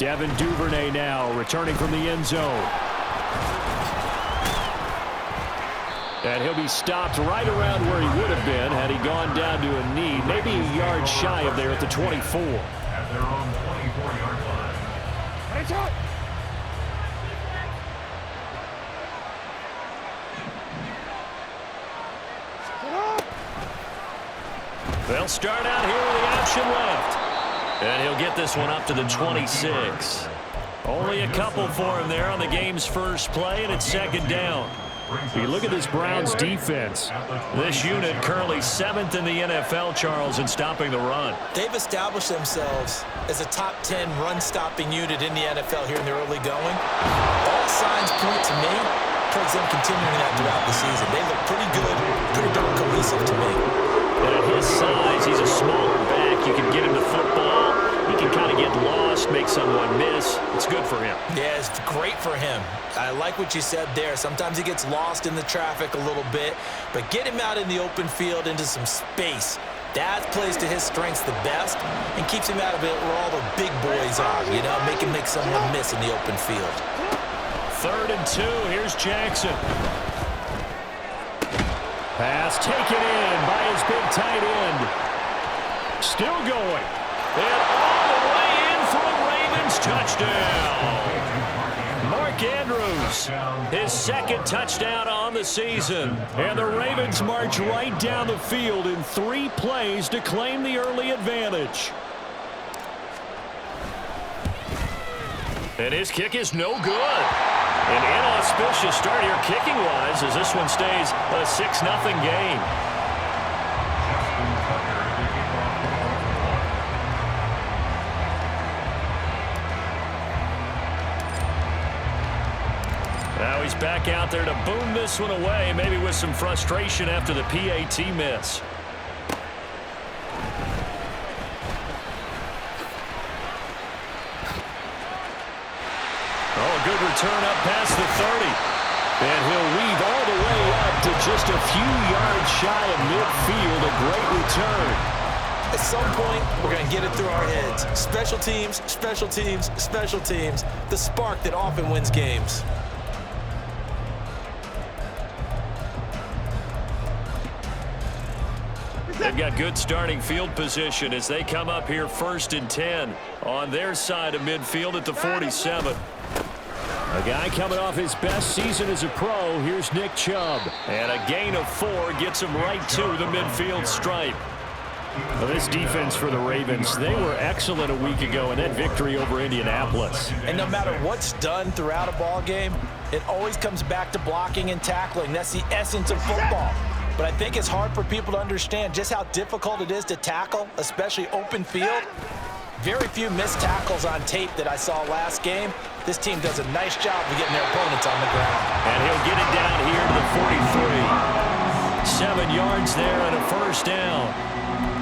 Devin Duvernay now returning from the end zone. And he'll be stopped right around where he would have been had he gone down to a knee, maybe a yard shy of there at the 24. At their own 24-yard line. Hands up. They'll start out here with the option left. And he'll get this one up to the 26. Only a couple for him there on the game's first play, and it's second down. You look at this Browns defense. This unit currently 7th in the NFL, Charles, in stopping the run. They've established themselves as a top 10 run-stopping unit in the NFL here in the early going. All signs point to me towards them continuing that throughout the season. They look pretty good, pretty darn cohesive to me. And at his size, he's a smaller back. You can get him the football. He can kind of get lost, make someone miss. It's good for him. Yeah, it's great for him. I like what you said there. Sometimes he gets lost in the traffic a little bit, but get him out in the open field into some space. That plays to his strengths the best and keeps him out of it where all the big boys are, you know, make him make someone miss in the open field. 3rd and 2. Here's Jackson. Pass taken in by his big tight end. Still going. And all the way in for a Ravens touchdown. Mark Andrews, his 2nd touchdown on the season. And the Ravens march right down the field in 3 plays to claim the early advantage. And his kick is no good. An inauspicious start here kicking-wise as this one stays a 6-0 game. Now he's back out there to boom this one away, maybe with some frustration after the PAT miss. Oh, a good return up past the 30. And he'll weave all the way up to just a few yards shy of midfield. A great return. At some point, we're going to get it through our heads. Special teams, special teams, special teams. The spark that often wins games. They've got good starting field position as they come up here 1st and 10 on their side of midfield at the 47. A guy coming off his best season as a pro. Here's Nick Chubb. And a gain of 4 gets him right to the midfield stripe. Well, this defense for the Ravens, they were excellent a week ago in that victory over Indianapolis. And no matter what's done throughout a ball game, it always comes back to blocking and tackling. That's the essence of football. But I think it's hard for people to understand just how difficult it is to tackle, especially open field. Very few missed tackles on tape that I saw last game. This team does a nice job of getting their opponents on the ground. And he'll get it down here to the 43. 7 yards there and a 1st down.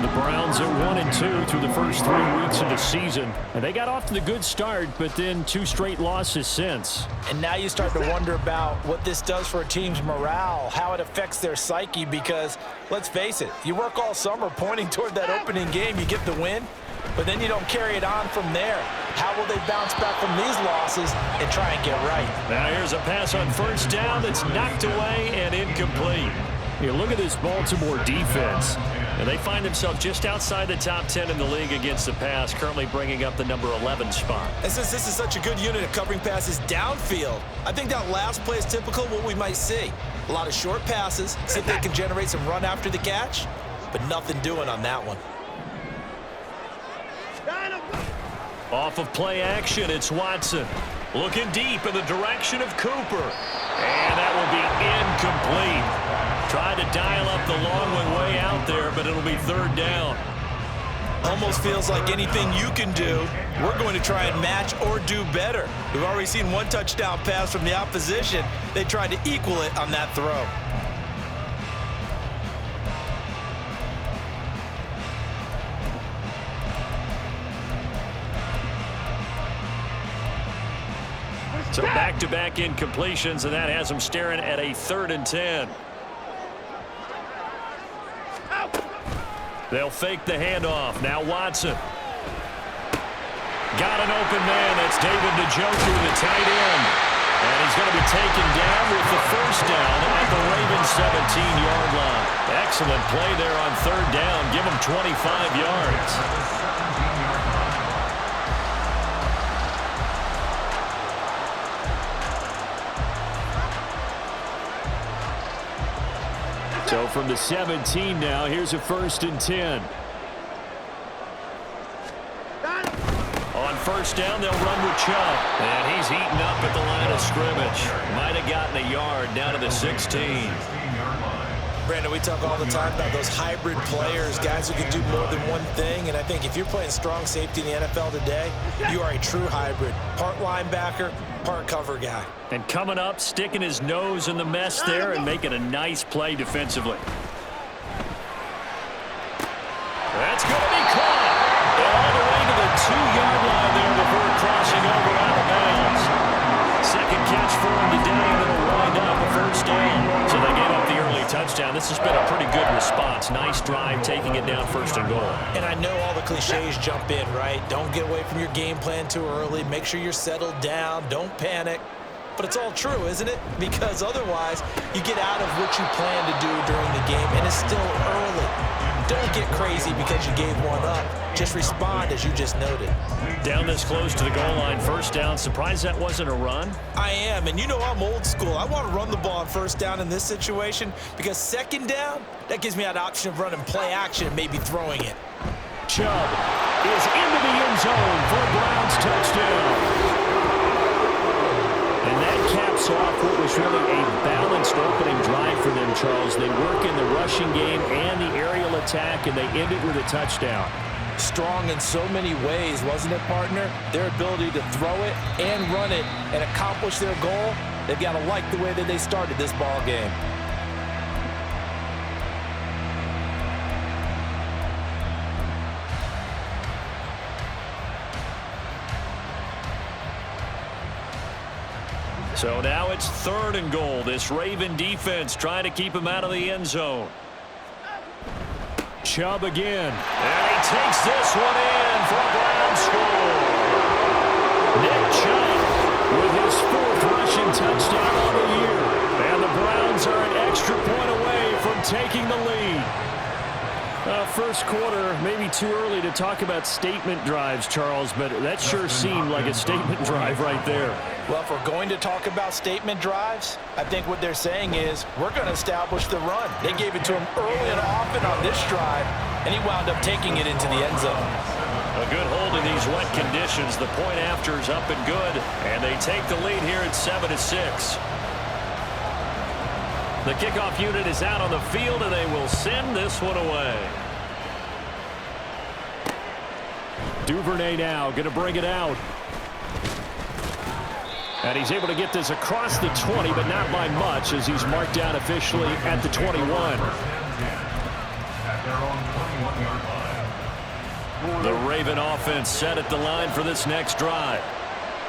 The Browns are 1-2 through the first 3 weeks of the season. And they got off to the good start, but then 2 straight losses since. And now you start to wonder about what this does for a team's morale, how it affects their psyche, because let's face it, you work all summer pointing toward that opening game, you get the win, but then you don't carry it on from there. How will they bounce back from these losses and try and get right? Now here's a pass on 1st down that's knocked away and incomplete. You look at this Baltimore defense, and they find themselves just outside the top 10 in the league against the pass, currently bringing up the number 11 spot. And since this is such a good unit of covering passes downfield, I think that last play is typical of what we might see. A lot of short passes, see if they can generate some run after the catch, but nothing doing on that one. Off of play action, it's Watson. Looking deep in the direction of Cooper. And that will be incomplete. Tried to dial up the long one way out there, but it'll be 3rd down. Almost feels like anything you can do, we're going to try and match or do better. We've already seen 1 touchdown pass from the opposition. They tried to equal it on that throw. So back-to-back incompletions, and that has them staring at a 3rd and 10. They'll fake the handoff. Now Watson. Got an open man. That's David Njoku, the tight end. And he's going to be taken down with the first down at the Ravens' 17-yard line. Excellent play there on third down. Give him 25 yards. So from the 17 now, here's a 1st and 10. On first down, they'll run with Chubb. And he's eaten up at the line of scrimmage. Might have gotten a yard down to the 16. Brandon, we talk all the time about those hybrid players, guys who can do more than one thing. And I think if you're playing strong safety in the NFL today, you are a true hybrid. Part linebacker, part cover guy. And coming up, sticking his nose in the mess there and making a nice play defensively. That's going to be caught. All the way to the 2-yard line there before crossing over out of bounds. Second catch for him today, and it'll wind up a first down. So they gave up the early touchdown. This has been a pretty good response. Nice drive, taking it down 1st and goal. And I know all the cliches jump in, right? Don't get away from your game plan too early. Make sure you're settled down. Don't panic. But it's all true, isn't it? Because otherwise, you get out of what you plan to do during the game, and it's still early. Don't get crazy because you gave one up. Just respond as you just noted. Down this close to the goal line, first down. Surprised that wasn't a run? I am, and you know I'm old school. I want to run the ball on first down in this situation because second down, that gives me that option of running play action and maybe throwing it. Chubb is into the end zone for a Browns touchdown. And that caps off what was really a balanced opening drive for them, Charles. They work in the rushing game and the aerial attack, and they end it with a touchdown. Strong in so many ways, wasn't it, partner? Their ability to throw it and run it and accomplish their goal, they've got to like the way that they started this ball game. So now it's 3rd and goal. This Raven defense trying to keep him out of the end zone. Chubb again. And he takes this one in for a Browns score. Nick Chubb with his 4th rushing touchdown of the year. And the Browns are an extra point away from taking the lead. First quarter, maybe too early to talk about statement drives, Charles, but that sure seemed like a statement drive right there. Well, if we're going to talk about statement drives, I think what they're saying is we're going to establish the run. They gave it to him early and often on this drive, and he wound up taking it into the end zone. A good hold in these wet conditions. The point after is up and good, and they take the lead here at 7-6. The kickoff unit is out on the field, and they will send this one away. Duvernay now going to bring it out. And he's able to get this across the 20, but not by much, as he's marked down officially at the 21. The Raven offense set at the line for this next drive.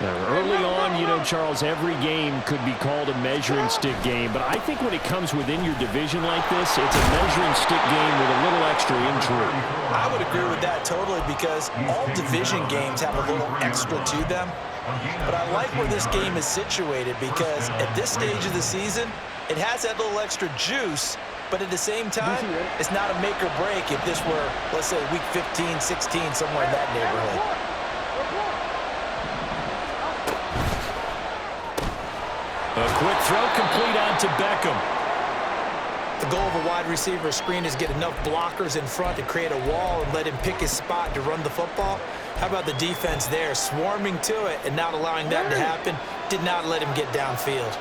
Now, early on, you know, Charles, every game could be called a measuring stick game, but I think when it comes within your division like this, it's a measuring stick game with a little extra intrigue. I would agree with that totally because all division games have a little extra to them. But I like where this game is situated because at this stage of the season, it has that little extra juice, but at the same time, it's not a make or break if this were, let's say, week 15, 16, somewhere in that neighborhood. A quick throw complete out to Beckham. The goal of a wide receiver screen is get enough blockers in front to create a wall and let him pick his spot to run the football. How about the defense there, swarming to it and not allowing that to happen? Did not let him get downfield.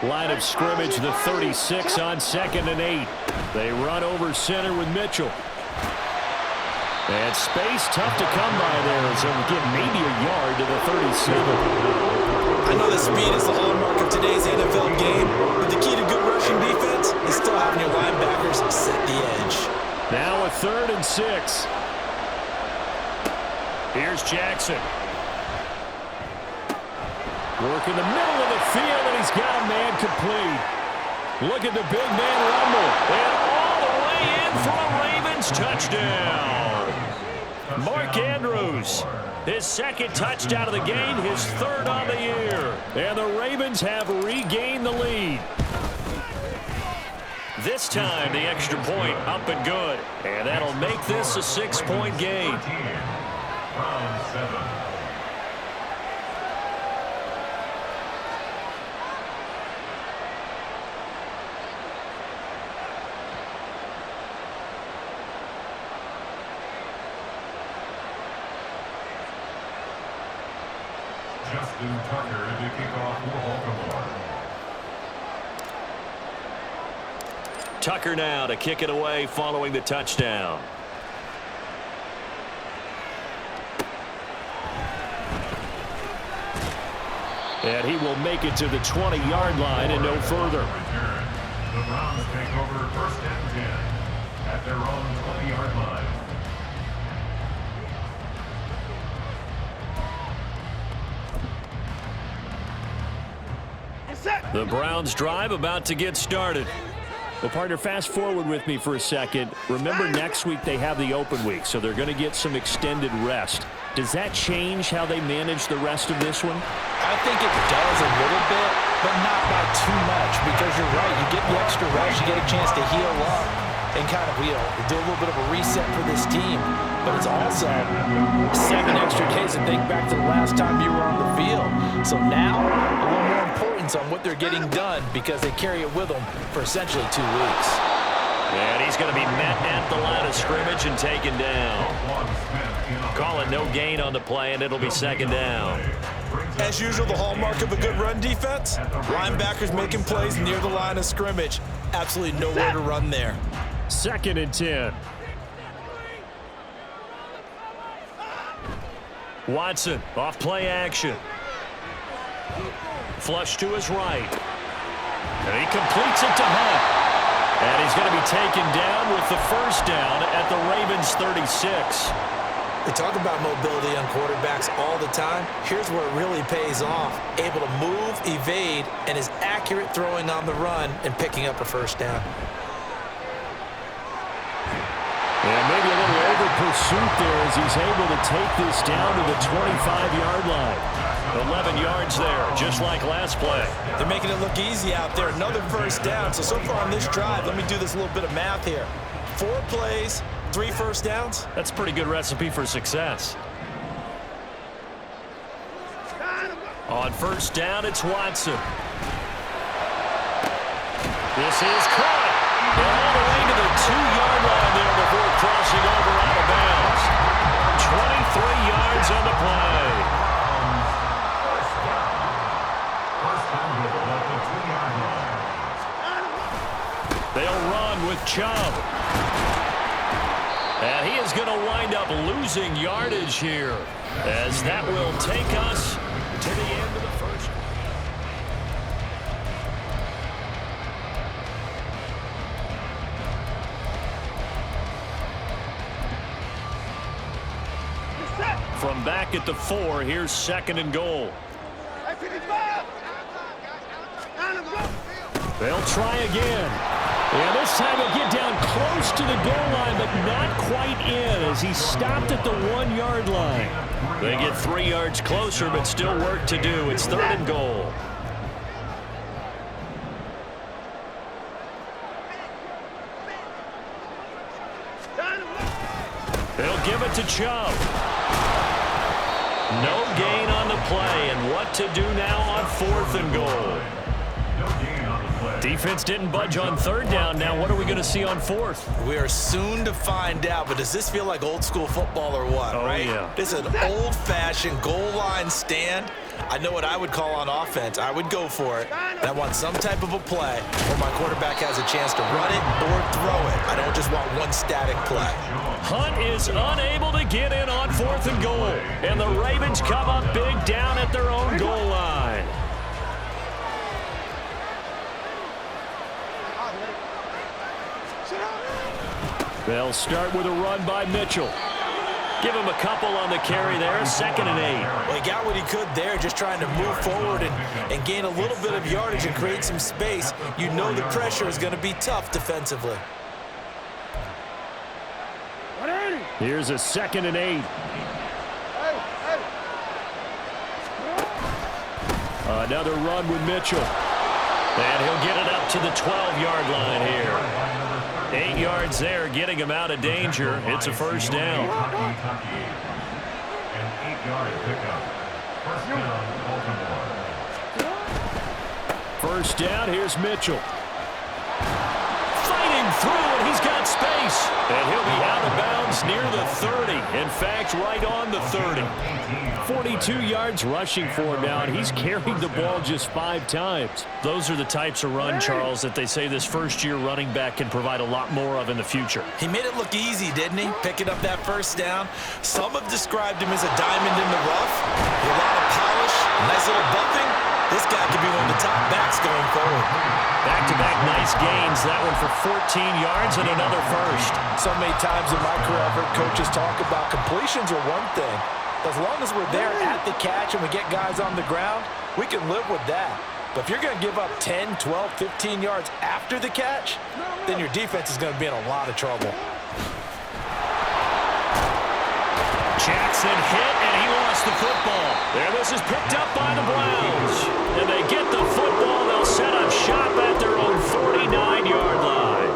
Line of scrimmage, the 36 on 2nd and 8. They run over center with Mitchell. And space tough to come by there, so we get maybe a yard to the 37. I know that speed is the hallmark of today's NFL game, but the key to good rushing defense is still having your linebackers set the edge. Now a 3rd and 6. Here's Jackson. Work in the middle of the field, and he's got a man complete. Look at the big man rumble. And all the way in for a Ravens touchdown. Mark Andrews, his second touchdown of the game, his third on the year. And the Ravens have regained the lead. This time, the extra point up and good. And that'll make this a 6-point game. Round 7. Justin Tucker to kick off for Baltimore. Tucker now to kick it away following the touchdown. And he will make it to the 20-yard line and no further. The Browns take over first and 10 at their own 20-yard line. The Browns drive about to get started. Well, partner, fast forward with me for a second. Remember, next week they have the open week, so they're going to get some extended rest. Does that change how they manage the rest of this one? I think it does a little bit, but not by too much, because you're right. You get the extra rest, you get a chance to heal up and kind of, do a little bit of a reset for this team. But it's also 7 extra days to think back to the last time you were on the field. So now, a little more importance on what they're getting done because they carry it with them for essentially 2 weeks. And he's going to be met at the line of scrimmage and taken down. Calling no gain on the play, and it'll be second down. As usual, the hallmark of a good run defense, linebackers making plays near the line of scrimmage. Absolutely nowhere to run there. Second and 10. Watson off play action. Flush to his right. And he completes it to Hunt. And he's going to be taken down with the first down at the Ravens 36. We talk about mobility on quarterbacks all the time. Here's where it really pays off. Able to move, evade, and is accurate throwing on the run and picking up a first down. And maybe a little over pursuit there as he's able to take this down to the 25-yard line. 11 yards there, just like last play. They're making it look easy out there. Another first down. So far on this drive, let me do this little bit of math here. 4 plays, 3 first downs. That's a pretty good recipe for success. On first down, it's Watson. This is caught. All the way to the 2-yard line there before crossing over out of bounds. 23 yards on the play. They'll run with Chubb. And he is going to wind up losing yardage here, as that will take us to the end of the first. From back at the 4, here's second and goal. They'll try again. And this time he'll get down close to the goal line, but not quite in as he stopped at the 1-yard line. They get 3 yards closer, but still work to do. It's third and goal. They'll give it to Chubb. No gain on the play, and what to do now on 4th and goal. Defense didn't budge on 3rd down. Now what are we going to see on 4th? We are soon to find out, but does this feel like old school football or what, right? Yeah. This is an old-fashioned goal line stand. I know what I would call on offense. I would go for it. And I want some type of a play where my quarterback has a chance to run it or throw it. I don't just want one static play. Hunt is unable to get in on 4th and goal. And the Ravens come up big down at their own goal line. They'll start with a run by Mitchell. Give him a couple on the carry there, 2nd and 8. Well, he got what he could there, just trying to move forward and gain a little bit of yardage and create some space. You know the pressure is going to be tough defensively. Here's a 2nd and 8. Another run with Mitchell. And he'll get it up to the 12-yard line here. 8 yards there, getting him out of danger. It's a first down. An 8-yard pickup. First down, Baltimore. First down, here's Mitchell. Fighting through, and he's got space. And he'll be out of bounds near the 30. In fact, right on the 30. 42 yards rushing for him now, and he's carried the ball just 5 times. Those are the types of run, Charles, that they say this first-year running back can provide a lot more of in the future. He made it look easy, didn't he? Picking up that first down. Some have described him as a diamond in the rough. With a lot of polish, nice little buffing. This guy could be one of the top backs going forward. Back-to-back nice gains. That one for 14 yards and another first. So many times in my career, I've heard coaches talk about completions are one thing. As long as we're there at the catch and we get guys on the ground, we can live with that. But if you're going to give up 10, 12, 15 yards after the catch, then your defense is going to be in a lot of trouble. Jackson hit, and he lost the football. There, this is picked up by the Browns. And they get the football. They'll set up shop at their own 49-yard line.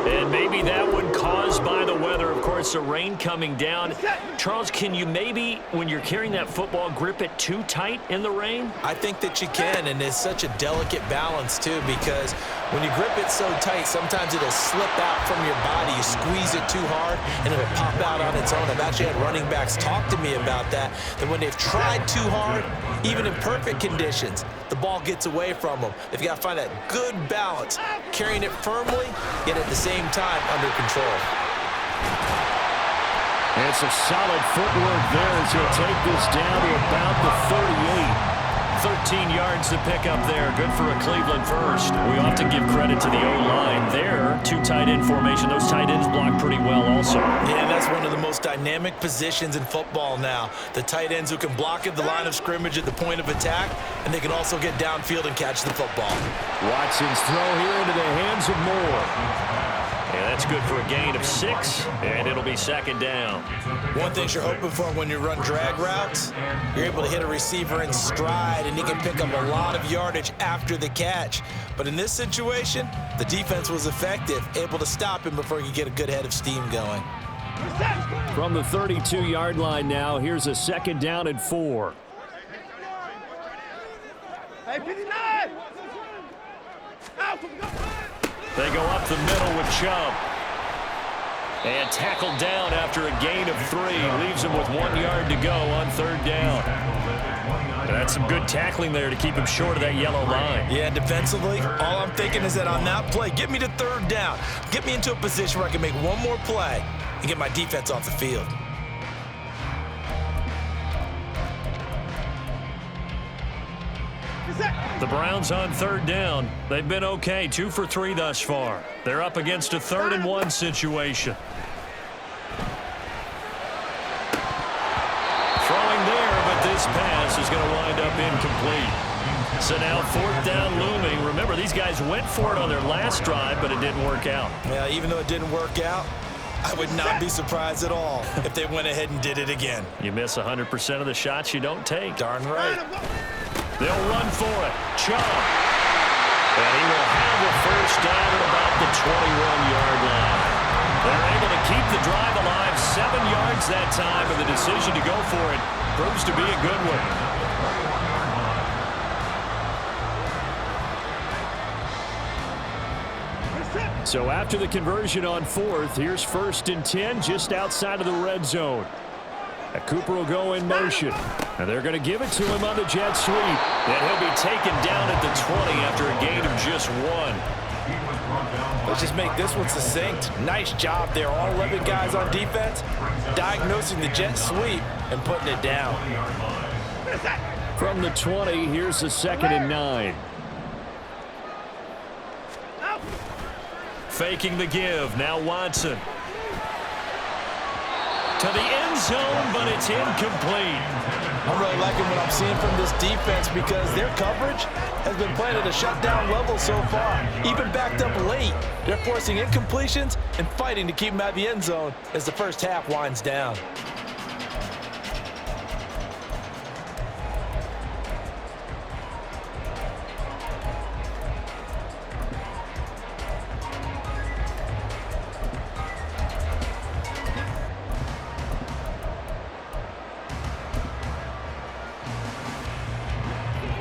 And maybe that one caused by the weather. Of course, the rain coming down. Charles, can you maybe, when you're carrying that football, grip it too tight in the rain? I think that you can, and it's such a delicate balance, too, because when you grip it so tight, sometimes it'll slip out from your body. You squeeze it too hard, and it'll pop out on its own. I've actually had running backs talk to me about that when they've tried too hard, even in perfect conditions, the ball gets away from them. They've got to find that good balance, carrying it firmly, yet at the same time under control. And some solid footwork there as he'll take this down to about the 38. 13 yards to pick up there. Good for a Cleveland first. We often give credit to the O-line there. 2 tight end formation. Those tight ends block pretty well also. Yeah, that's one of the most dynamic positions in football now. The tight ends who can block at the line of scrimmage at the point of attack, and they can also get downfield and catch the football. Watson's throw here into the hands of Moore. And that's good for a gain of 6, and it'll be 2nd down. One thing you're hoping for when you run drag routes, you're able to hit a receiver in stride, and he can pick up a lot of yardage after the catch. But in this situation, the defense was effective, able to stop him before he could get a good head of steam going. From the 32-yard line now, here's a 2nd down and 4. Hey, 59! They go up the middle with Chubb. And tackled down after a gain of 3. Leaves him with 1 yard to go on 3rd down. That's some good tackling there to keep him short of that yellow line. Yeah, defensively, all I'm thinking is that on that play, get me to 3rd down. Get me into a position where I can make one more play and get my defense off the field. The Browns on 3rd down. They've been okay, 2 for 3 thus far. They're up against a 3rd and 1 situation. Throwing there, but this pass is going to wind up incomplete. So now 4th down looming. Remember, these guys went for it on their last drive, but it didn't work out. Yeah, even though it didn't work out, I would not be surprised at all if they went ahead and did it again. You miss 100% of the shots you don't take. Darn right. They'll run for it. Chubb. And he will have the first down at about the 21-yard line. They're able to keep the drive alive, 7 yards that time, and the decision to go for it proves to be a good one. So after the conversion on 4th, here's 1st and 10 just outside of the red zone. Cooper will go in motion, and they're going to give it to him on the jet sweep. And he'll be taken down at the 20 after a gain of just 1. Let's just make this one succinct. Nice job there. All 11 guys on defense diagnosing the jet sweep and putting it down. From the 20, here's the 2nd and 9. Faking the give. Now Watson. To the end zone, but it's incomplete. I'm really liking what I'm seeing from this defense because their coverage has been playing at a shutdown level so far. Even backed up late, they're forcing incompletions and fighting to keep them out of the end zone as the first half winds down.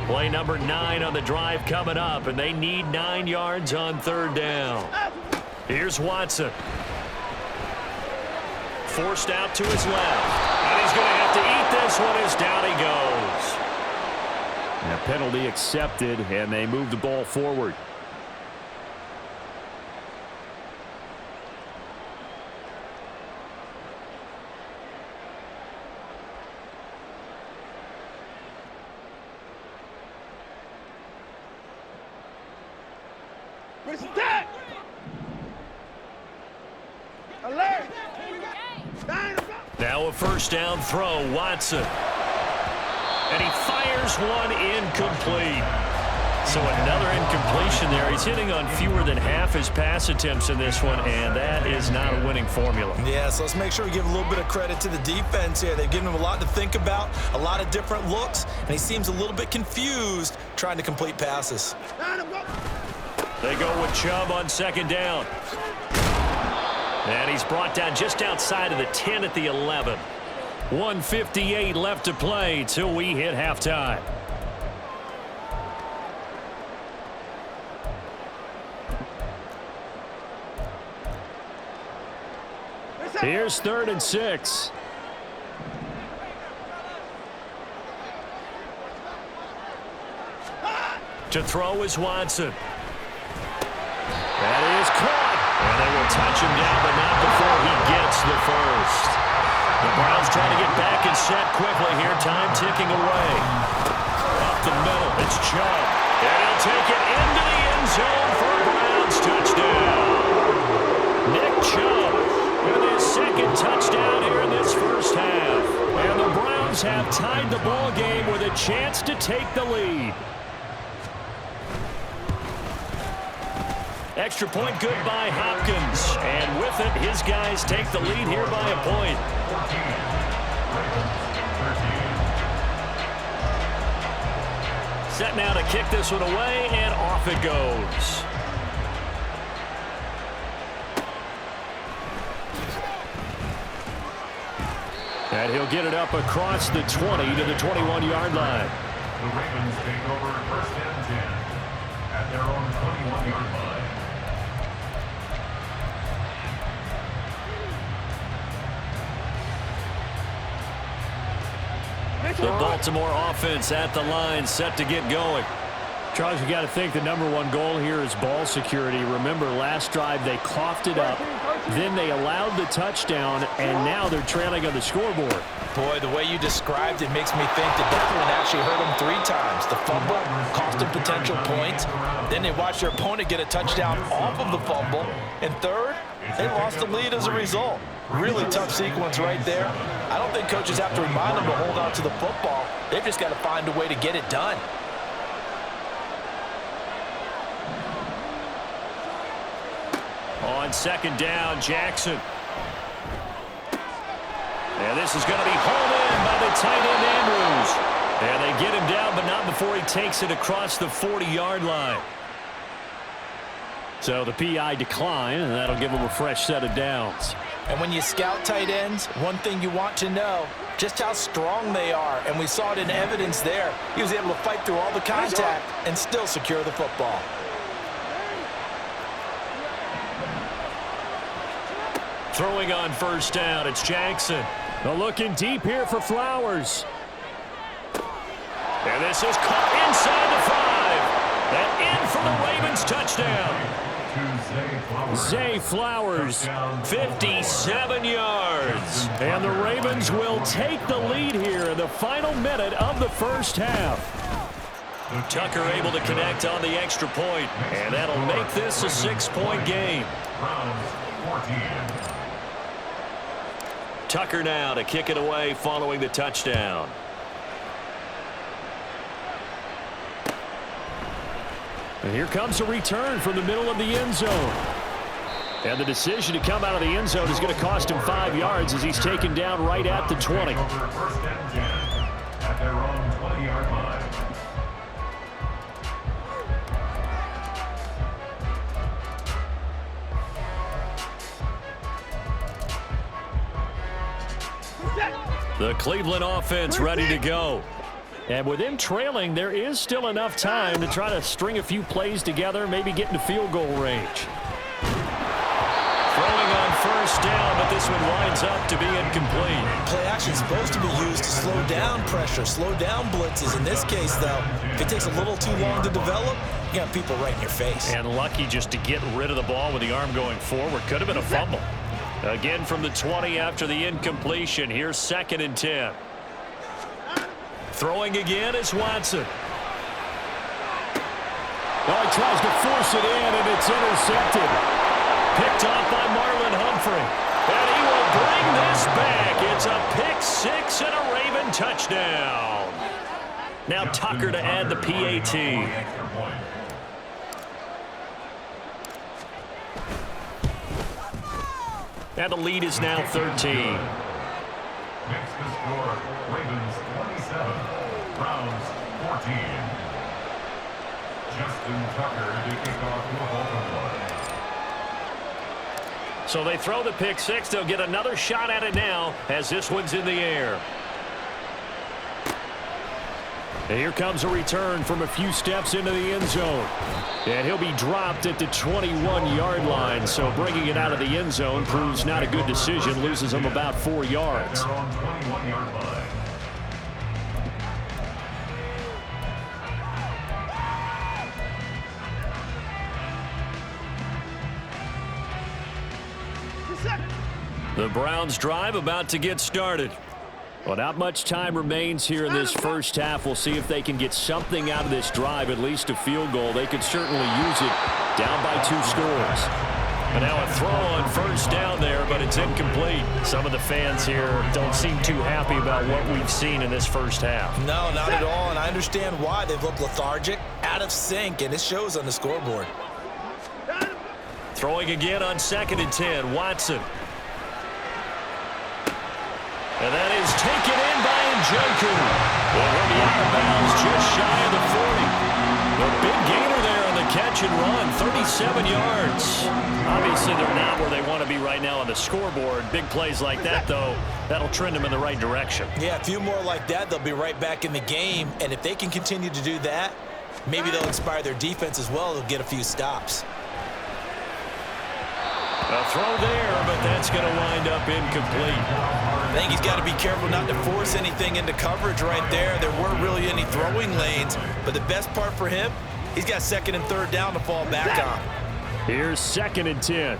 Play number 9 on the drive coming up, and they need 9 yards on third down. Here's Watson. Forced out to his left. And he's going to have to eat this one as down he goes. And a penalty accepted, and they move the ball forward. Now a first down throw, Watson. And he fires one incomplete. So another incompletion there. He's hitting on fewer than half his pass attempts in this one, and that is not a winning formula. Yeah, so let's make sure we give a little bit of credit to the defense here. They've given him a lot to think about, a lot of different looks, and he seems a little bit confused trying to complete passes. They go with Chubb on second down. And he's brought down just outside of the 10 at the 11. 1:58 left to play till we hit halftime. Here's 3rd and 6. To throw is Watson. That is caught. And they will touch him down, but not before he gets the first. The Browns trying to get back and set quickly here. Time ticking away. Up the middle, it's Chubb. And he'll take it into the end zone for a Browns touchdown. Nick Chubb with his second touchdown here in this first half. And the Browns have tied the ball game with a chance to take the lead. Extra point good by Hopkins. And with it, his guys take the lead here by a point. Set now to kick this one away, and off it goes. And he'll get it up across the 20 to the 21-yard line. The Ravens take over 1st and 10 at their own 21-yard line. The Baltimore offense at the line, set to get going. Charles, you got to think the #1 goal here is ball security. Remember, last drive they coughed it up, then they allowed the touchdown, and now they're trailing on the scoreboard. Boy, the way you described it makes me think that one actually hurt them 3 times. The fumble cost them potential points. Then they watched their opponent get a touchdown off of the fumble. And third, they lost the lead as a result. Really tough sequence right there. I don't think coaches have to remind them to hold on to the football. They've just got to find a way to get it done. On second down, Jackson. And this is going to be hauled in by the tight end, Andrews. And they get him down, but not before he takes it across the 40-yard line. So the PI decline, and that'll give him a fresh set of downs. And when you scout tight ends, one thing you want to know, just how strong they are. And we saw it in evidence there. He was able to fight through all the contact and still secure the football. Throwing on first down, it's Jackson. They're looking deep here for Flowers. And this is caught inside the 5. And in for the Ravens touchdown. Zay Flowers, 57 yards. And the Ravens will take the lead here in the final minute of the first half. Tucker able to connect on the extra point, and that'll make this a 6-point game. Tucker now to kick it away following the touchdown. And here comes a return from the middle of the end zone. And the decision to come out of the end zone is going to cost him 5 yards as he's taken down right at the 20. First and 10 at their own 20-yard line. The Cleveland offense ready to go. And with him trailing, there is still enough time to try to string a few plays together, maybe get into field goal range. Throwing on first down, but this one winds up to be incomplete. Play action is supposed to be used to slow down pressure, slow down blitzes. In this case, though, if it takes a little too long to develop, you got people right in your face. And lucky just to get rid of the ball with the arm going forward. Could have been a fumble. Again from the 20 after the incompletion. Here's 2nd and 10. Throwing again is Watson. Oh, he tries to force it in, and it's intercepted. Picked off by Marlon Humphrey. And he will bring this back. It's a pick-6 and a Raven touchdown. Now Tucker to add the PAT. And the lead is now 13. Makes the score Ravens 27, Browns 14. Justin Tucker to kick off the Baltimore. So they throw the pick-6. They'll get another shot at it now as this one's in the air. And here comes a return from a few steps into the end zone. And he'll be dropped at the 21-yard line. So bringing it out of the end zone proves not a good decision. Loses him about 4 yards. Their own 21-yard line. The Browns drive about to get started. Well, not much time remains here in this first half. We'll see if they can get something out of this drive, at least a field goal. They could certainly use it down by 2 scores. And now a throw on first down there, but it's incomplete. Some of the fans here don't seem too happy about what we've seen in this first half. No, not at all, and I understand why. They've looked lethargic, out of sync, and it shows on the scoreboard. Throwing again on 2nd and 10, Watson. And that is taken in by Njoku. And he'll be out of bounds just shy of the 40. The big gainer there on the catch and run, 37 yards. Obviously, they're not where they want to be right now on the scoreboard. Big plays like that, though, that'll trend them in the right direction. Yeah, a few more like that, they'll be right back in the game. And if they can continue to do that, maybe they'll inspire their defense as well. They'll get a few stops. A throw there, but that's going to wind up incomplete. I think he's got to be careful not to force anything into coverage right there. There weren't really any throwing lanes, but the best part for him, he's got 2nd and 3rd down to fall back on. Here's 2nd and 10.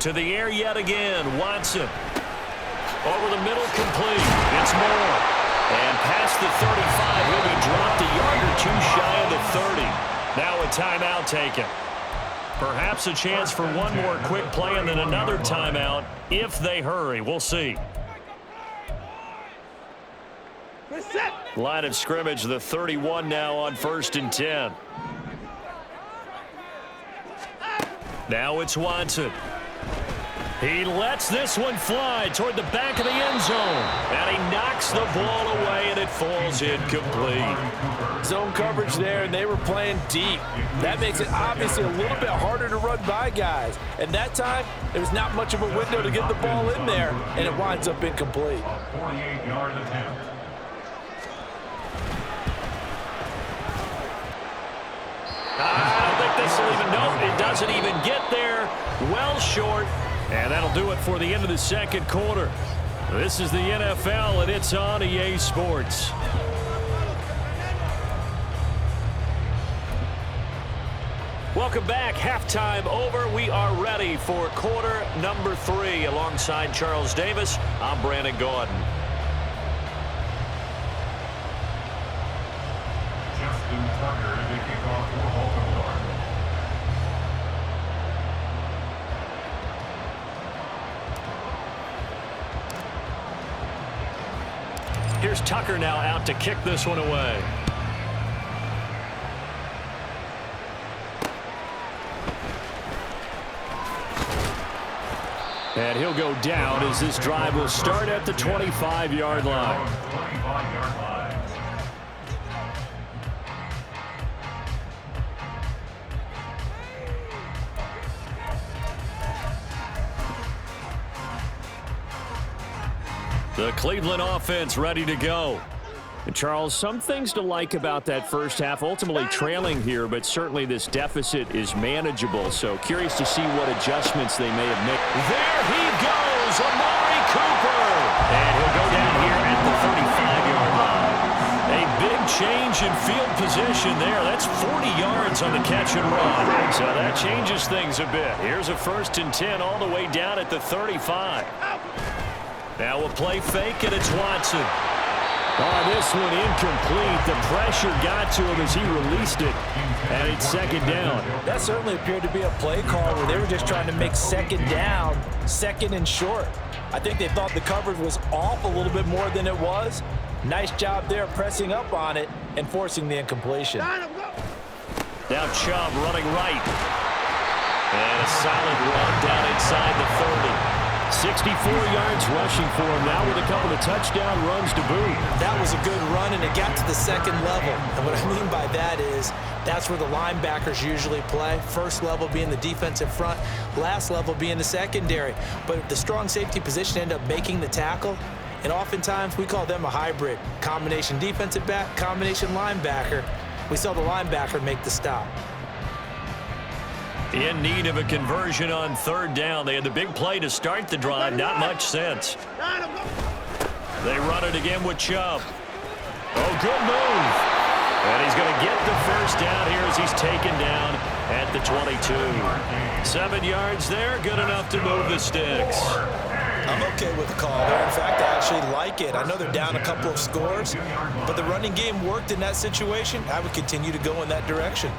To the air yet again, Watson. Over the middle, complete. It's Moore. And past the 35, he'll be dropped a yard or 2 shy of the 30. Now a timeout taken. Perhaps a chance for one more quick play and then another timeout if they hurry. We'll see. Line of scrimmage, the 31 now on 1st and 10. Now it's Watson. He lets this one fly toward the back of the end zone. And he knocks the ball away, and it falls incomplete. Zone coverage there, and they were playing deep. That makes it obviously a little bit harder to run by guys. And that time, there was not much of a window to get the ball in there, and it winds up incomplete. A 48-yard attempt. I don't think this will even, no, it doesn't even get there. Well short. And that'll do it for the end of the 2nd quarter. This is the NFL, and it's on EA Sports. Welcome back. Halftime over. We are ready for quarter number 3. Alongside Charles Davis, I'm Brandon Gaudin. Justin Tucker to kick off for Baltimore. Here's Tucker now out to kick this one away. And he'll go down as this drive will start at the 25-yard line. 25-yard line. The Cleveland offense ready to go. And Charles, some things to like about that first half. Ultimately trailing here, but certainly this deficit is manageable. So curious to see what adjustments they may have made. There he goes, Amari Cooper. And he'll go down here at the 35-yard line. A big change in field position there. That's 40 yards on the catch and run. So that changes things a bit. Here's a 1st and 10 all the way down at the 35. Now a play fake, and it's Watson. Oh, this one incomplete. The pressure got to him as he released it, and it's 2nd down. That certainly appeared to be a play call where they were just trying to make 2nd down, 2nd and short. I think they thought the coverage was off a little bit more than it was. Nice job there pressing up on it and forcing the incompletion. Now Chubb running right. And a solid run down inside the 30. 64 yards rushing for him now with a couple of touchdown runs to boot. That was a good run, and it got to the 2nd level. And what I mean by that is that's where the linebackers usually play. First level being the defensive front, last level being the secondary. But the strong safety position ended up making the tackle, and oftentimes we call them a hybrid. Combination defensive back, combination linebacker. We saw the linebacker make the stop. In need of a conversion on 3rd down. They had the big play to start the drive. Not much sense. They run it again with Chubb. Oh, good move. And he's going to get the 1st down here as he's taken down at the 22. 7 yards there. Good enough to move the sticks. I'm okay with the call there. In fact, I actually like it. I know they're down a couple of scores, but the running game worked in that situation. I would continue to go in that direction.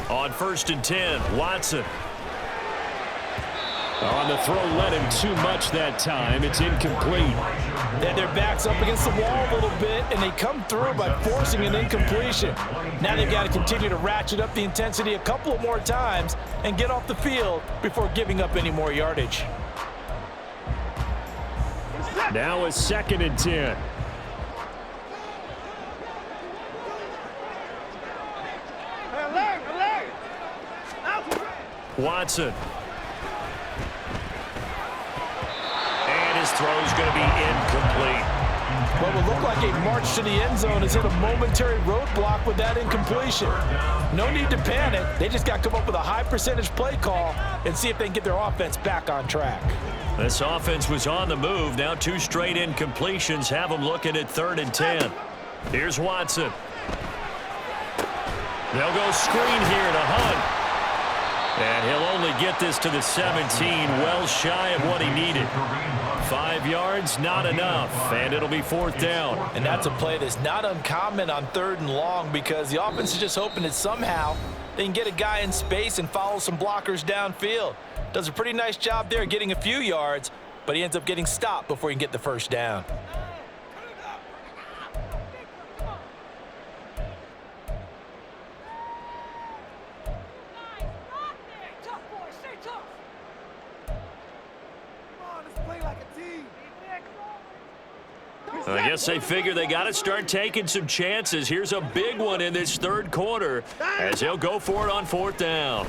On 1st and 10, Watson. On the throw, led him too much that time. It's incomplete. They had their backs up against the wall a little bit, and they come through by forcing an incompletion. Now they've got to continue to ratchet up the intensity a couple of more times and get off the field before giving up any more yardage. Now a 2nd and 10. Watson. And his throw's going to be incomplete. What will look like a march to the end zone has hit a momentary roadblock with that incompletion. No need to panic. They just got to come up with a high percentage play call and see if they can get their offense back on track. This offense was on the move. Now 2 straight incompletions have them looking at 3rd and 10. Here's Watson. They'll go screen here to Hunt. And he'll only get this to the 17, well shy of what he needed. 5 yards, not enough, and it'll be 4th down. And that's a play that's not uncommon on 3rd and long because the offense is just hoping that somehow they can get a guy in space and follow some blockers downfield. Does a pretty nice job there getting a few yards, but he ends up getting stopped before he can get the 1st down. I guess they figure they got to start taking some chances. Here's a big one in this 3rd quarter as he'll go for it on 4th down.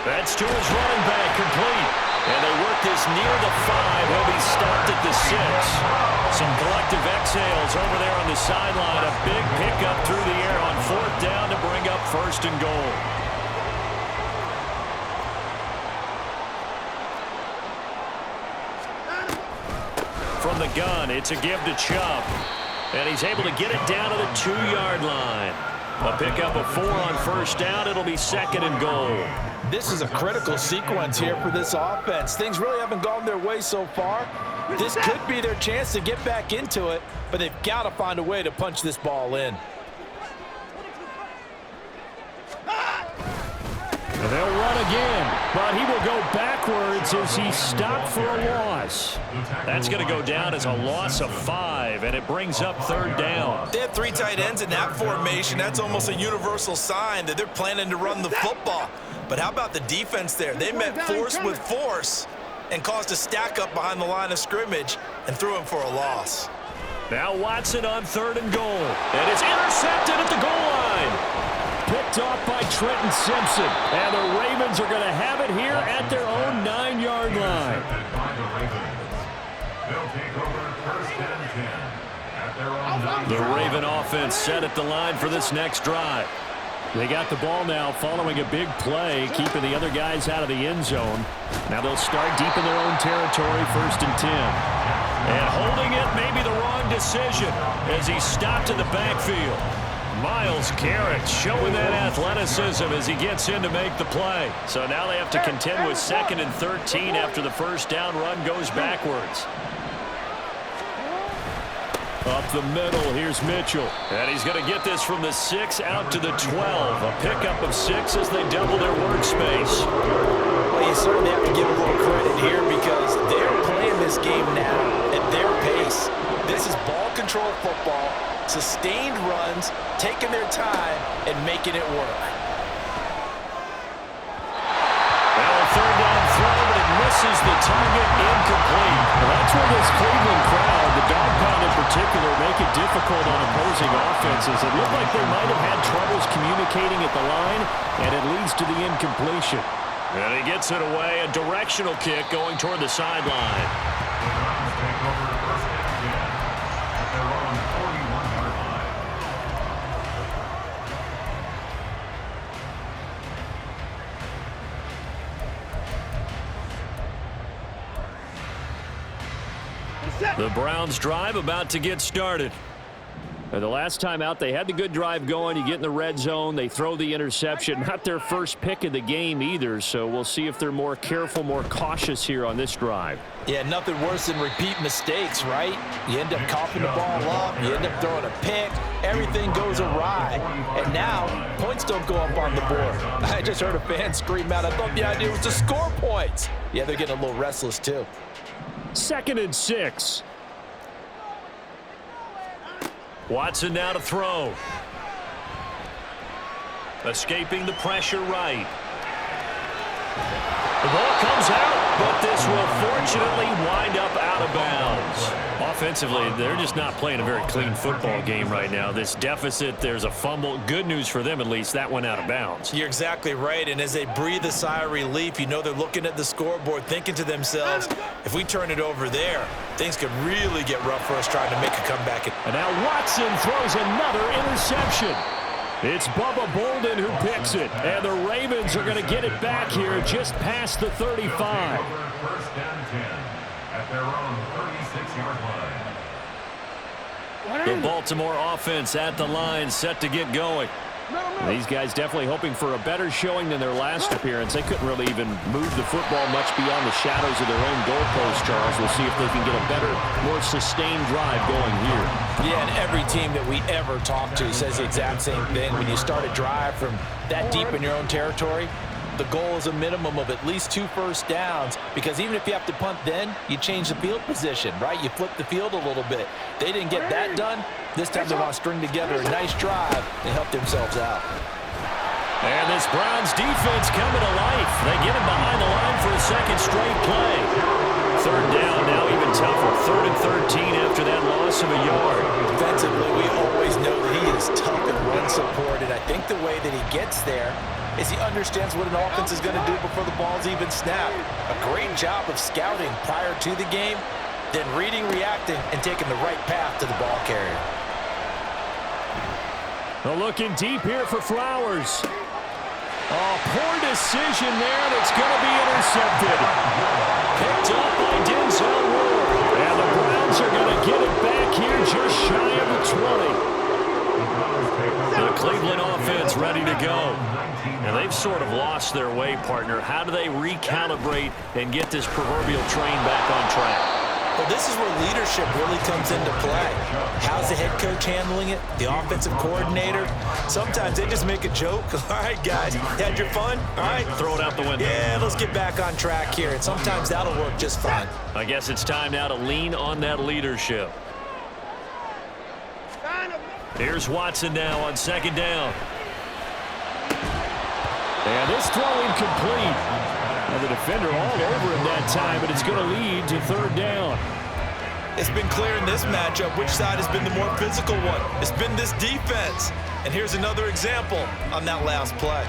That's to his running back, complete. And they work this near the 5. He'll be stopped at the 6. Some collective exhales over there on the sideline. A big pickup through the air on 4th down to bring up 1st and goal. From the gun, it's a give to Chubb. And he's able to get it down to the 2-yard line. A pickup of 4 on 1st down. It'll be 2nd and goal. This is a critical sequence here for this offense. Things really haven't gone their way so far. This could be their chance to get back into it, but they've got to find a way to punch this ball in. And they'll run again, but he will go backwards as he stopped for a loss. That's going to go down as a loss of 5, and it brings up 3rd down. They have 3 tight ends in that formation. That's almost a universal sign that they're planning to run the football. But how about the defense there? They met force with force and caused a stack up behind the line of scrimmage and threw him for a loss. Now Watson on 3rd and goal, and it's intercepted at the goal line. Picked off by Trenton Simpson, and the Ravens are going to have it here at their own 9-yard line. The Raven offense set at the line for this next drive. They got the ball now following a big play, keeping the other guys out of the end zone. Now they'll start deep in their own territory, 1st and 10. And holding it may be the wrong decision as he stopped in the backfield. Myles Garrett showing that athleticism as he gets in to make the play. So now they have to contend with 2nd and 13 after the 1st down run goes backwards. Up the middle, here's Mitchell. And he's going to get this from the 6 out to the 12. A pickup of 6 as they double their workspace. Well, you certainly have to give a little credit here because they're playing this game now at their pace. This is ball control football, sustained runs, taking their time, and making it work. Now a 3rd down throw, but it misses the target, incomplete. Well, that's where this Cleveland crowd, the dog pound in particular, make it difficult on opposing offenses. It looked like they might have had troubles communicating at the line, and it leads to the incompletion. And he gets it away, a directional kick going toward the sideline. The Browns drive about to get started. The last time out, they had the good drive going. You get in the red zone, they throw the interception. Not their first pick of the game either, so we'll see if they're more careful, more cautious here on this drive. Yeah, nothing worse than repeat mistakes, right? You end up coughing the ball up, you end up throwing a pick, everything goes awry. And now, points don't go up on the board. I just heard a fan scream out, I thought the idea was to score points. Yeah, they're getting a little restless too. 2nd and 6. Watson now to throw. Escaping the pressure right. The ball comes out, but this will fortunately wind up out of bounds. Offensively, they're just not playing a very clean football game right now. This deficit, there's a fumble. Good news for them, at least. That went out of bounds. You're exactly right, and as they breathe a sigh of relief, you know they're looking at the scoreboard, thinking to themselves, if we turn it over there, things could really get rough for us trying to make a comeback. And now Watson throws another interception. It's Bubba Bolden who picks it, and the Ravens are going to get it back here just past the 35. 1st and 10 at their own 36-yard line. The Baltimore offense at the line, set to get going. These guys definitely hoping for a better showing than their last appearance. They couldn't really even move the football much beyond the shadows of their own goalpost, Charles. We'll see if they can get a better, more sustained drive going here. Yeah, and every team that we ever talk to says the exact same thing. When you start a drive from that deep in your own territory, the goal is a minimum of at least 2 first downs, because even if you have to punt then, you change the field position, right? You flip the field a little bit. They didn't get that done. This time they want to string together a nice drive and help themselves out. And this Browns defense coming to life. They get him behind the line for a 2nd straight play. 3rd down, now even tougher. 3rd and 13 after that loss of a yard. Defensively, we always know that he is tough and run support, and I think the way that he gets there is he understands what an offense is going to do before the ball's even snapped. A great job of scouting prior to the game, then reading, reacting, and taking the right path to the ball carrier. Looking deep here for Flowers. Oh, poor decision there, and it's going to be intercepted. Picked up by Denzel Ward. And the Browns are going to get it back here just shy of the 20. The Cleveland offense ready to go. And they've sort of lost their way, partner. How do they recalibrate and get this proverbial train back on track? Well, this is where leadership really comes into play. How's the head coach handling it? The offensive coordinator? Sometimes they just make a joke. All right, guys, had your fun? All right. Throw it out the window. Yeah, let's get back on track here. And sometimes that'll work just fine. I guess it's time now to lean on that leadership. Here's Watson now on second down. And this throw incomplete. And the defender all over him that time, but it's going to lead to third down. It's been clear in this matchup which side has been the more physical one. It's been this defense. And here's another example on that last play.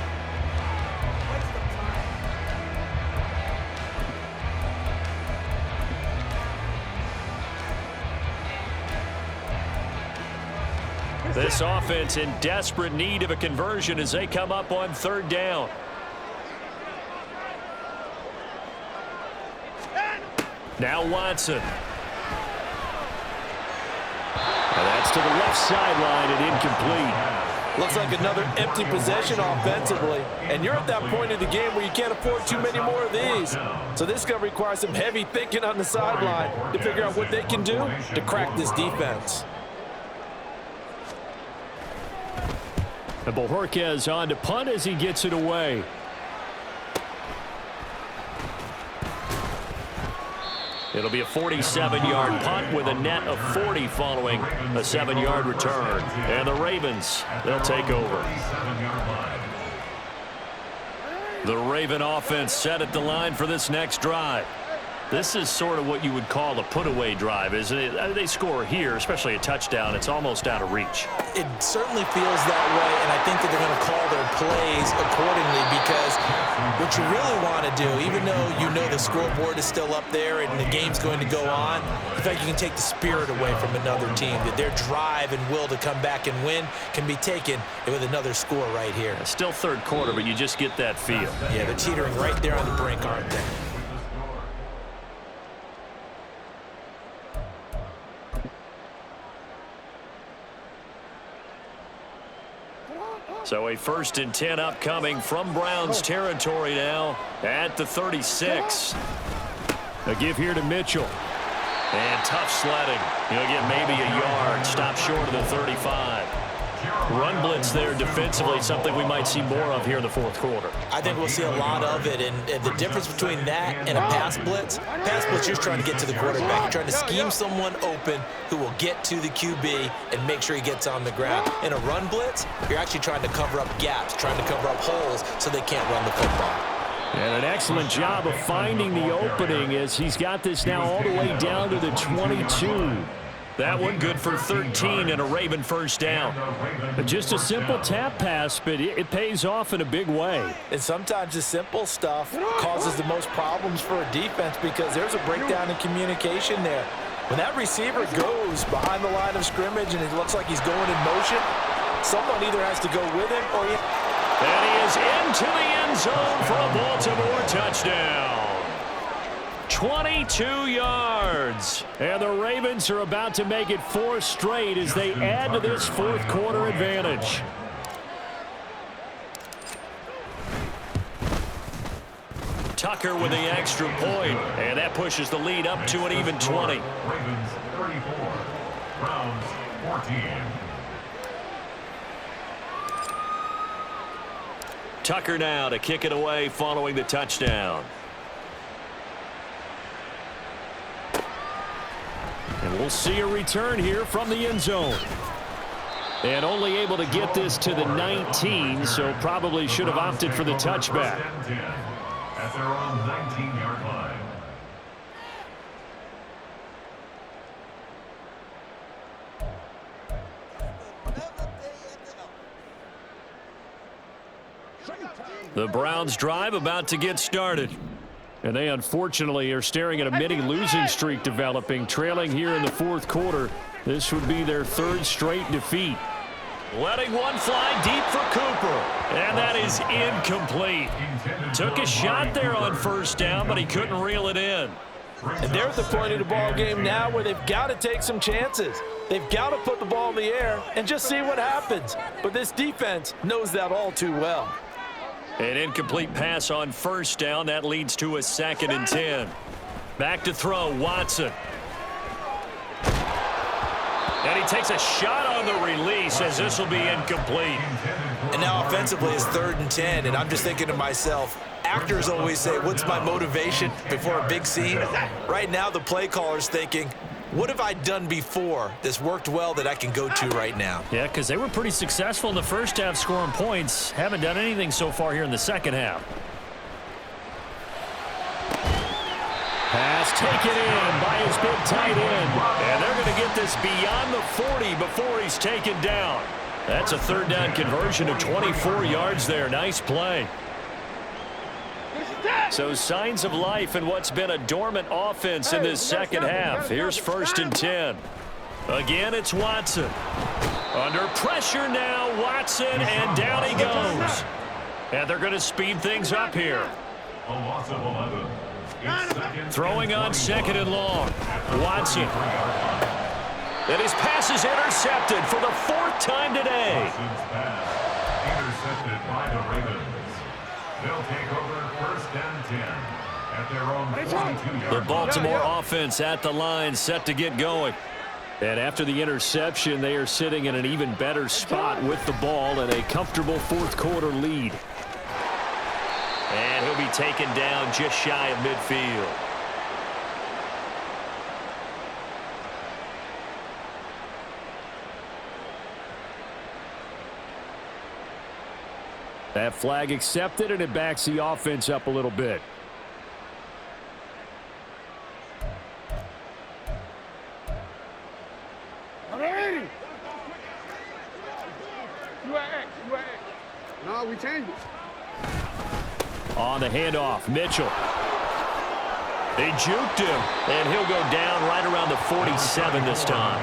This offense in desperate need of a conversion as they come up on third down. Now Watson. And that's to the left sideline and incomplete. Looks like another empty possession offensively. And you're at that point in the game where you can't afford too many more of these. So this is going to require some heavy thinking on the sideline to figure out what they can do to crack this defense. And Bojorquez on to punt as he gets it away. It'll be a 47-yard punt with a net of 40 following a 7-yard return. And the Ravens, they'll take over. The Raven offense set at the line for this next drive. This is sort of what you would call a put-away drive, isn't it? They score here, especially a touchdown. It's almost out of reach. It certainly feels that way, and I think that they're going to call their plays accordingly because what you really want to do, even though you know the scoreboard is still up there and the game's going to go on, in fact, you can take the spirit away from another team, that their drive and will to come back and win can be taken with another score right here. Still third quarter, but you just get that feel. Yeah, they're teetering right there on the brink, aren't they? So a 1st and 10 upcoming from Browns territory now at the 36. A give here to Mitchell. And tough sledding. He'll get maybe a yard. Stop short of the 35. Run blitz there defensively, something we might see more of here in the fourth quarter. I think we'll see a lot of it, and the difference between that and a pass blitz, you're trying to get to the quarterback. You're trying to scheme someone open who will get to the QB and make sure he gets on the ground. In a run blitz, you're actually trying to cover up gaps, trying to cover up holes so they can't run the football. And an excellent job of finding the opening as he's got this now all the way down to the 22. That one good for 13 and a Raven first down. Just a simple tap pass, but it pays off in a big way. And sometimes the simple stuff causes the most problems for a defense because there's a breakdown in communication there. When that receiver goes behind the line of scrimmage and it looks like he's going in motion, someone either has to go with him or he... And he is into the end zone for a Baltimore touchdown. 22 yards. And the Ravens are about to make it 4 straight as they add to this fourth quarter advantage. Tucker with the extra point, and that pushes the lead up to an even 20. Ravens 34, Browns 14. Tucker now to kick it away following the touchdown. And we'll see a return here from the end zone. And only able to get this to the 19, so probably should have opted for the touchback. At their own 19-yard line. The Browns drive about to get started. And they unfortunately are staring at a mini losing streak developing, trailing here in the fourth quarter. This would be their 3rd straight defeat. Letting one fly deep for Cooper. And that is incomplete. Took a shot there on first down, but he couldn't reel it in. And they're at the point of the ball game now where they've got to take some chances. They've got to put the ball in the air and just see what happens. But this defense knows that all too well. An incomplete pass on first down. That leads to a 2nd and 10. Back to throw, Watson. And he takes a shot on the release as this will be incomplete. And now offensively it's 3rd and 10, and I'm just thinking to myself, actors always say, what's my motivation before a big scene? Right now the play caller's thinking, what have I done before that's worked well that I can go to right now? Yeah, because they were pretty successful in the first half scoring points. Haven't done anything so far here in the second half. Pass taken in by his big tight end. And they're going to get this beyond the 40 before he's taken down. That's a 3rd down conversion of 24 yards there. Nice play. So signs of life in what's been a dormant offense in this second half. Here's 1st and 10. Again, it's Watson. Under pressure now, Watson, and down he goes. And they're going to speed things up here. A loss of 11. Throwing on 2nd and long. Watson. And his pass is intercepted for the 4th time today. Watson's pass intercepted by the Ravens. They'll take over 1st and 10 at their own 42-yard line. The Baltimore offense at the line, set to get going. And after the interception, they are sitting in an even better spot with the ball and a comfortable 4th quarter lead. And he'll be taken down just shy of midfield. That flag accepted, and it backs the offense up a little bit. No, we changed it. On the handoff, Mitchell. They juked him, and he'll go down right around the 47 this time.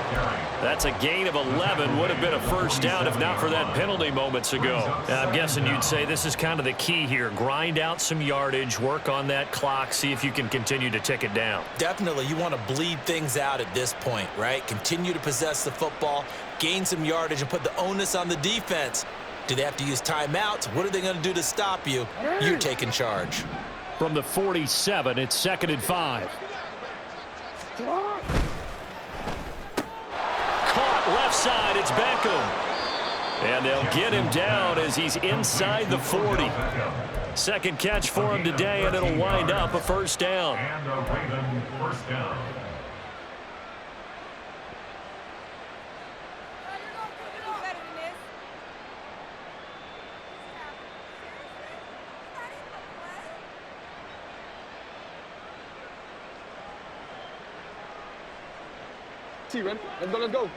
That's a gain of 11. Would have been a 1st down if not for that penalty moments ago. I'm guessing you'd say this is kind of the key here. Grind out some yardage, work on that clock, see if you can continue to tick it down. Definitely, you want to bleed things out at this point, right? Continue to possess the football, gain some yardage, and put the onus on the defense. Do they have to use timeouts? What are they going to do to stop you? You're taking charge. From the 47, it's 2nd and 5. Caught left side, it's Beckham. And they'll get him down as he's inside the 40. 2nd catch for him today, and it'll wind up a 1st down. And a Raven 1st down. Ready? Let's go, let's go.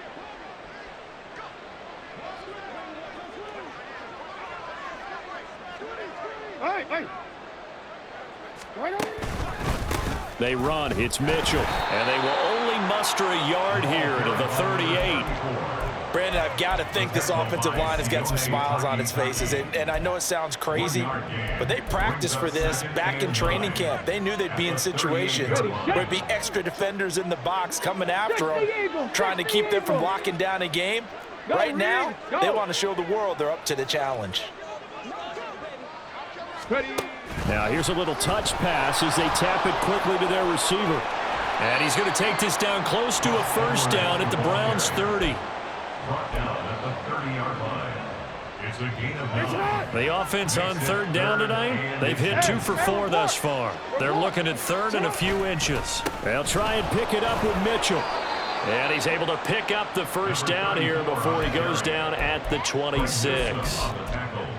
Hey. They run. It's Mitchell. And they will only muster a yard here to the 38. Brandon, I've got to think this offensive line has got some smiles on its faces. And I know it sounds crazy, but they practiced for this back in training camp. They knew they'd be in situations where there'd be extra defenders in the box coming after them, trying to keep them from locking down a game. Right now, they want to show the world they're up to the challenge. Now here's a little touch pass as they tap it quickly to their receiver. And he's going to take this down close to a 1st down at the Browns 30. Brought down at the 30-yard line. It's a gain of 9. The offense on 3rd down tonight, they've hit 2 for 4 thus far. They're looking at 3rd and a few inches. They'll try and pick it up with Mitchell. And he's able to pick up the 1st down here before he goes down at the 26.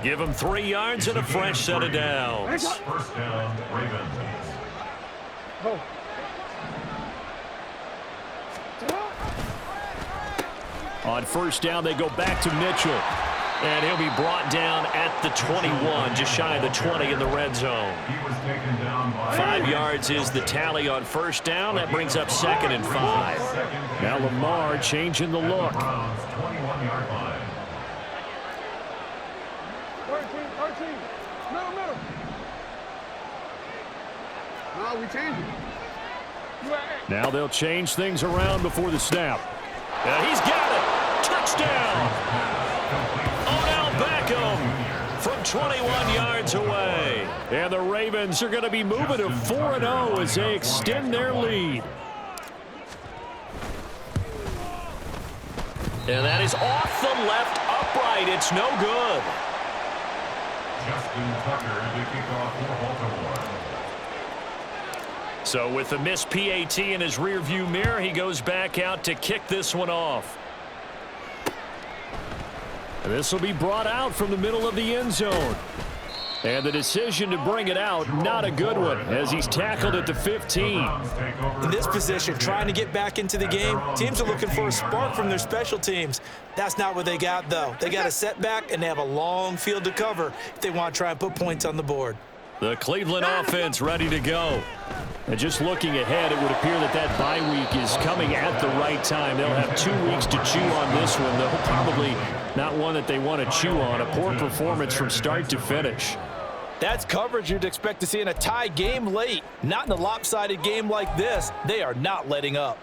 Give him 3 yards and a fresh set of downs. 1st down, Ravens. On 1st down, they go back to Mitchell. And he'll be brought down at the 21, just shy of the 20 in the red zone. He was taken down by 5 yards is the tally on 1st down. That brings up 2nd and 5. Now Lamar changing the look. Browns 21-yard line. 13. Middle. No, we changed it. Now they'll change things around before the snap. He's got it. Touchdown. Odell Beckham from 21 yards away. And the Ravens are going to be moving to 4-0 as they extend their lead. And that is off the left upright. It's no good. Justin Tucker to kick off for Baltimore. So with the missed PAT in his rearview mirror, he goes back out to kick this one off. And this will be brought out from the middle of the end zone. And the decision to bring it out, not a good one, as he's tackled at the 15. In this position, trying to get back into the game, teams are looking for a spark from their special teams. That's not what they got, though. They got a setback, and they have a long field to cover if they want to try and put points on the board. The Cleveland offense ready to go. And just looking ahead, it would appear that that bye week is coming at the right time. They'll have 2 weeks to chew on this one, though probably not one that they want to chew on. A poor performance from start to finish. That's coverage you'd expect to see in a tie game late. Not in a lopsided game like this. They are not letting up.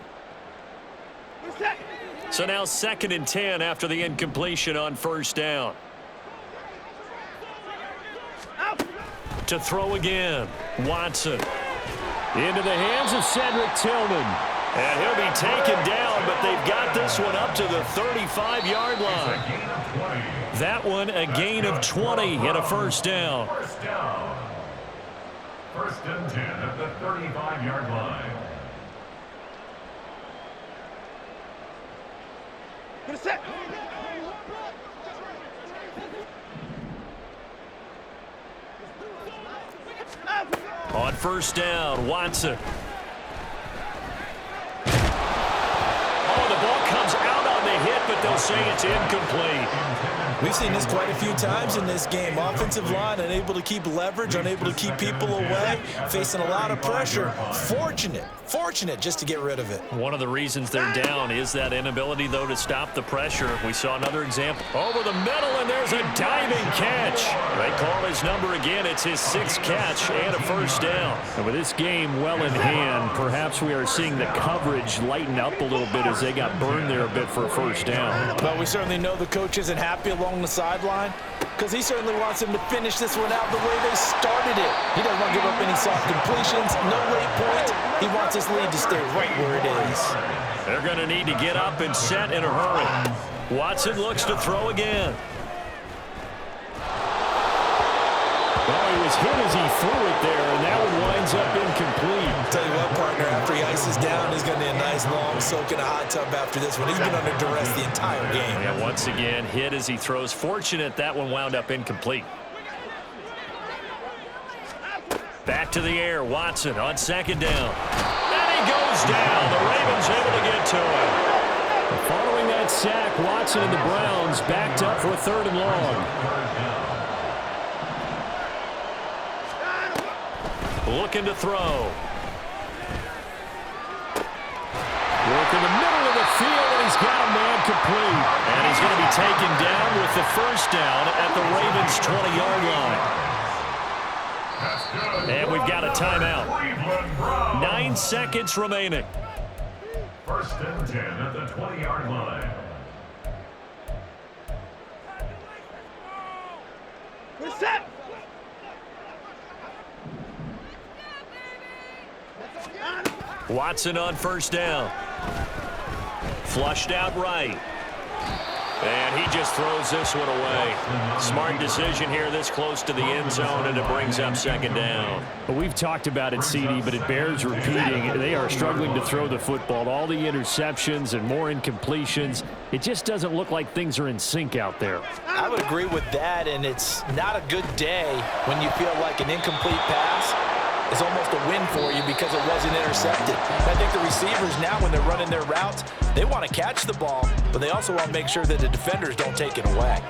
So now 2nd and 10 after the incompletion on first down. To throw again. Watson. Into the hands of Cedric Tillman. And he'll be taken down, but they've got this one up to the 35-yard line. That one a gain of 20 and a first down. First down. 1st and 10 at the 35-yard line. Get a set. On first down, Watson. Oh, the ball comes out on the hit, but they'll say it's incomplete. We've seen this quite a few times in this game. Offensive line unable to keep leverage, unable to keep people away, facing a lot of pressure. Fortunate just to get rid of it. One of the reasons they're down is that inability, though, to stop the pressure. We saw another example. Over the middle, and there's a diving catch. They call his number again. It's his 6th catch and a first down. And with this game well in hand, perhaps we are seeing the coverage lighten up a little bit as they got burned there a bit for a first down. But we certainly know the coach isn't happy along the sideline because he certainly wants them to finish this one out the way they started it. He doesn't want to give up any soft completions, no late points. He wants his lead to stay right where it is. They're going to need to get up and set in a hurry. Watson looks to throw again. Well, he was hit as he threw it there, and that one winds up incomplete. I'll tell you what, partner, after he ices down, he's going to need a nice long soak in a hot tub after this one. He's been under duress the entire game. Yeah, once again, hit as he throws. Fortunate that one wound up incomplete. Back to the air, Watson on 2nd down. And he goes down. The Ravens able to get to him. Following that sack, Watson and the Browns backed up for 3rd and long. Looking to throw. Work in the middle of the field, and he's got a man complete. And he's going to be taken down with the first down at the Ravens' 20-yard line. And we've got a timeout. 9 seconds remaining. 1st and 10 at the 20-yard line. Get a set. Watson on first down. Flushed out right. And he just throws this one away. Smart decision here this close to the end zone, and it brings up 2nd down. Well, we've talked about it, CD, but it bears repeating. They are struggling to throw the football. All the interceptions and more incompletions. It just doesn't look like things are in sync out there. I would agree with that, and it's not a good day when you feel like an incomplete pass is almost a win for you because it wasn't intercepted. I think the receivers now, when they're running their routes, they want to catch the ball, but they also want to make sure that the defenders don't take it away.